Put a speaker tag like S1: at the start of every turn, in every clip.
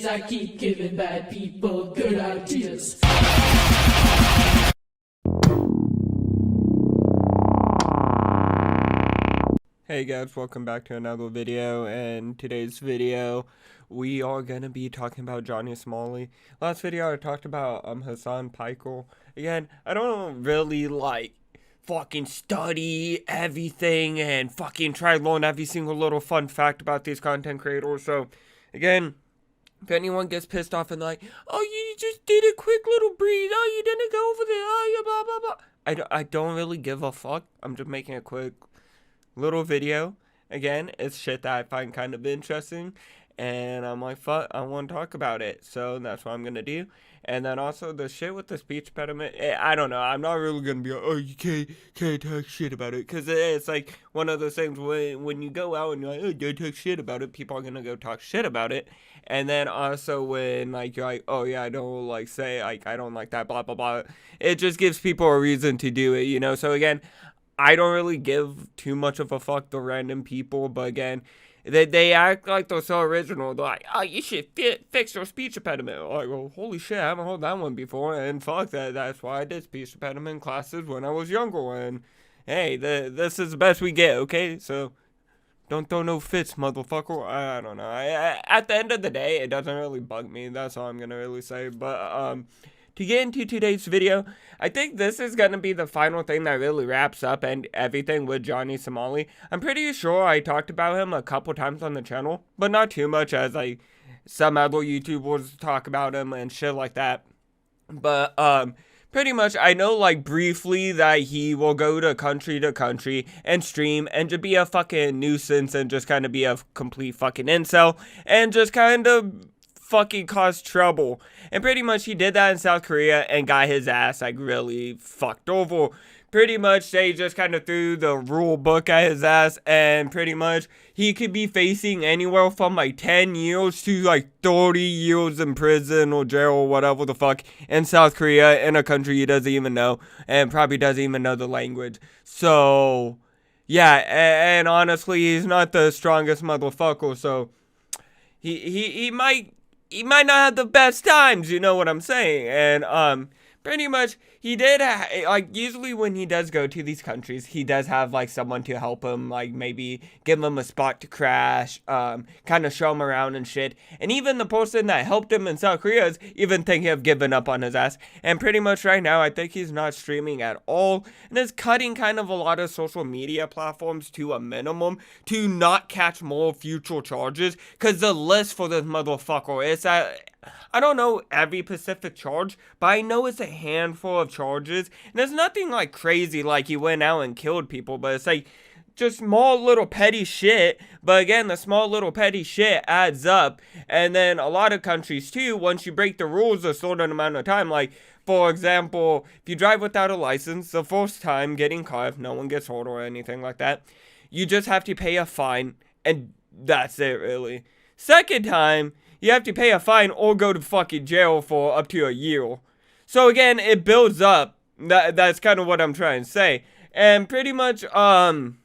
S1: I keep giving bad people good ideas.
S2: Hey guys, welcome back to another video, and today's video we are gonna be talking about Johnny Somali. Last video I talked about Hassan Pikel. Again, I don't really fucking study everything and fucking try to learn every single little fun fact about these content creators. So again, if anyone gets pissed off and oh, you just did a quick little breeze, oh, you didn't go over there, oh, you blah blah blah. I don't really give a fuck. I'm just making a quick little video. Again, it's shit that I find kind of interesting, and I'm like, fuck, I want to talk about it, so that's what I'm gonna do. And then also the shit with the speech impediment, I don't know, I'm not really gonna be like, oh, you can't talk shit about it, because it's like one of those things when you go out and you're like, oh, don't talk shit about it, people are gonna go talk shit about it. And then also when you're like, oh yeah, I don't say I don't like that, blah blah blah, it just gives people a reason to do it, you know. So again, I don't really give too much of a fuck to random people, but again, they act like they're so original. They're like, oh, you should fix your speech impediment. Like, well, holy shit, I haven't heard that one before, and fuck that. That's why I did speech impediment classes when I was younger, and hey, this is the best we get, okay? So don't throw no fits, motherfucker. I don't know. At the end of the day, it doesn't really bug me. That's all I'm gonna really say. But to get into today's video, I think this is going to be the final thing that really wraps up and everything with Johnny Somali. I'm pretty sure I talked about him a couple times on the channel, but not too much as some other YouTubers talk about him and shit like that. But pretty much I know briefly that he will go to country and stream and just be a fucking nuisance and just kind of be a complete fucking incel and just kind of fucking cause trouble. And pretty much he did that in South Korea and got his ass really fucked over. Pretty much they just kind of threw the rule book at his ass, and pretty much he could be facing anywhere from 10 years to 30 years in prison or jail or whatever the fuck in South Korea, in a country he doesn't even know and probably doesn't even know the language. So yeah, and honestly, he's not the strongest motherfucker, so he might not have the best times, you know what I'm saying? And pretty much he did usually when he does go to these countries, he does have someone to help him, maybe give him a spot to crash, kind of show him around and shit. And even the person that helped him in South Korea is even thinking of giving up on his ass. And pretty much right now, I think he's not streaming at all, and is cutting kind of a lot of social media platforms to a minimum to not catch more future charges, because the list for this motherfucker is that, I don't know every specific charge, but I know it's a handful of charges, and it's nothing crazy he went out and killed people, but it's just small little petty shit. But again, the small little petty shit adds up, and then a lot of countries too, once you break the rules a certain amount of time, for example, if you drive without a license the first time getting caught, if no one gets hurt or anything like that, you just have to pay a fine, and that's it really. Second time, you have to pay a fine or go to fucking jail for up to a year. So again, it builds up. That's kind of what I'm trying to say. And pretty much, again,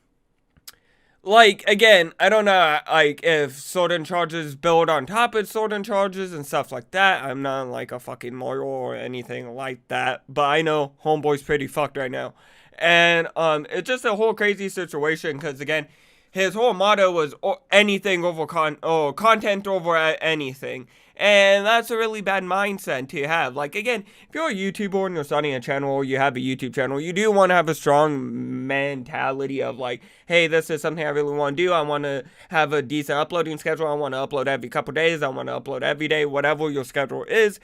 S2: I don't know, if certain charges build on top of certain charges and stuff like that. I'm not a fucking lawyer or anything like that, but I know homeboy's pretty fucked right now. And it's just a whole crazy situation, because again, his whole motto was anything over content over anything. And that's a really bad mindset to have. Again, if you're a YouTuber and you're starting a channel or you have a YouTube channel, you do want to have a strong mentality of hey, this is something I really want to do. I want to have a decent uploading schedule. I want to upload every couple days. I want to upload every day, whatever your schedule is.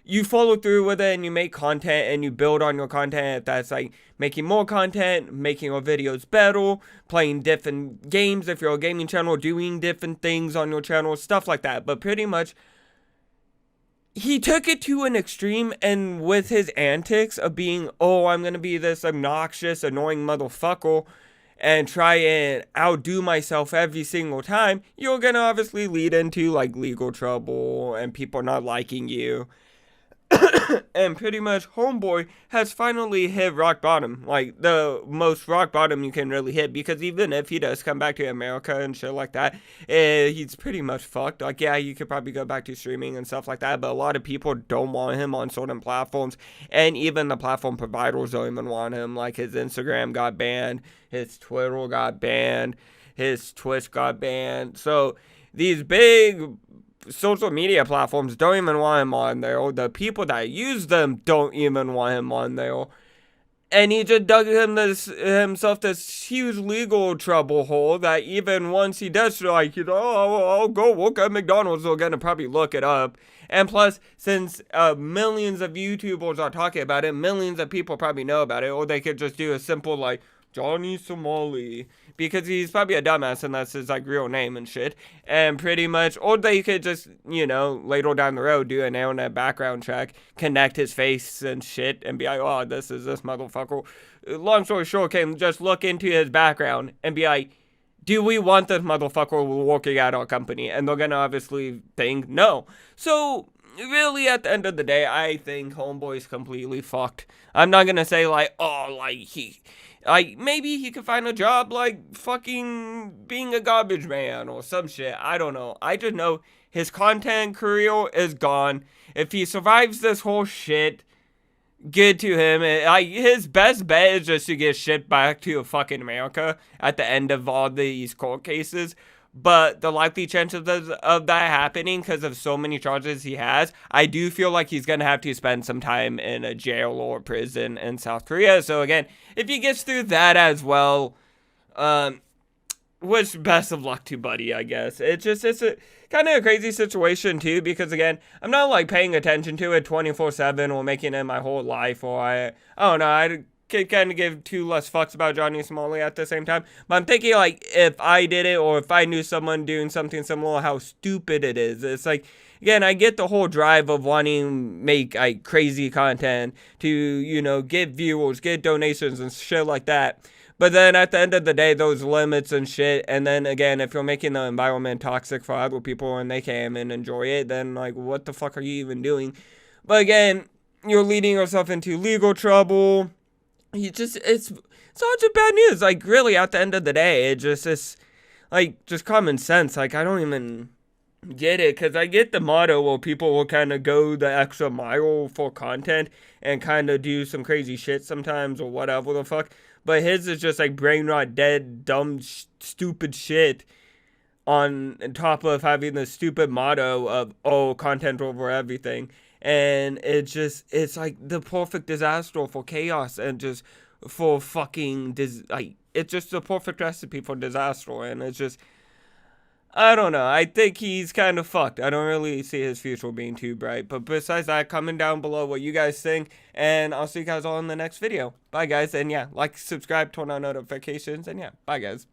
S2: You follow through with it and you make content and you build on your content. If that's making more content, making your videos better, playing different games if you're a gaming channel, doing different things on your channel, stuff like that. But pretty much, he took it to an extreme, and with his antics of being, oh, I'm gonna be this obnoxious, annoying motherfucker and try and outdo myself every single time, you're gonna obviously lead into legal trouble and people not liking you. And pretty much Homeboy has finally hit rock bottom, like the most rock bottom you can really hit, because even if he does come back to America and shit like that, he's pretty much fucked. Like, yeah, you could probably go back to streaming and stuff like that, but a lot of people don't want him on certain platforms, and even the platform providers don't even want him. Like, his Instagram got banned, his Twitter got banned, his Twitch got banned, so these big social media platforms don't even want him on there. The people that use them don't even want him on there. And he just dug himself this huge legal trouble hole that even once he does, like, I'll go work at McDonald's, they're gonna probably look it up. And plus, since millions of YouTubers are talking about it, millions of people probably know about it, or they could just do a simple, like, Johnny Somali, because he's probably a dumbass and that's his, like, real name and shit, and pretty much, or they could just, later down the road do an internet background check, connect his face and shit, and be like, oh, this is this motherfucker. Long story short, can just look into his background and be like, do we want this motherfucker working at our company? And they're gonna obviously think no. So, really, at the end of the day, I think Homeboy's completely fucked. I'm not gonna say, like, oh, like, maybe he could find a job, like, fucking being a garbage man or some shit. I don't know. I just know his content career is gone. If he survives this whole shit, good to him. His best bet is just to get shit back to fucking America at the end of all these court cases. But the likely chances of that happening, because of so many charges he has, I do feel like he's going to have to spend some time in a jail or prison in South Korea. So again, if he gets through that as well, which best of luck to Buddy, I guess. It's a kind of a crazy situation too, because again, I'm not like paying attention to it 24/7 or making it my whole life, or I don't know, I could kind of give two less fucks about Johnny Somali at the same time. But I'm thinking, like, if I did it, or if I knew someone doing something similar, how stupid it is. It's like, again, I get the whole drive of wanting to make, like, crazy content to, get viewers, get donations and shit like that. But then at the end of the day, those limits and shit, and then again, if you're making the environment toxic for other people and they can't and enjoy it, then, like, what the fuck are you even doing? But again, you're leading yourself into legal trouble. It's all just bad news. Like, really, at the end of the day, it's like, just common sense. Like, I don't even get it, because I get the motto where people will kind of go the extra mile for content and kind of do some crazy shit sometimes or whatever the fuck. But his is just like brain rot, dead, dumb, stupid shit on top of having the stupid motto of, oh, content over everything. And it's like the perfect disaster for chaos and just for fucking, it's just the perfect recipe for disaster. And it's just, I don't know. I think he's kind of fucked. I don't really see his future being too bright. But besides that, comment down below what you guys think. And I'll see you guys all in the next video. Bye, guys. And yeah, like, subscribe, turn on notifications. And yeah, bye, guys.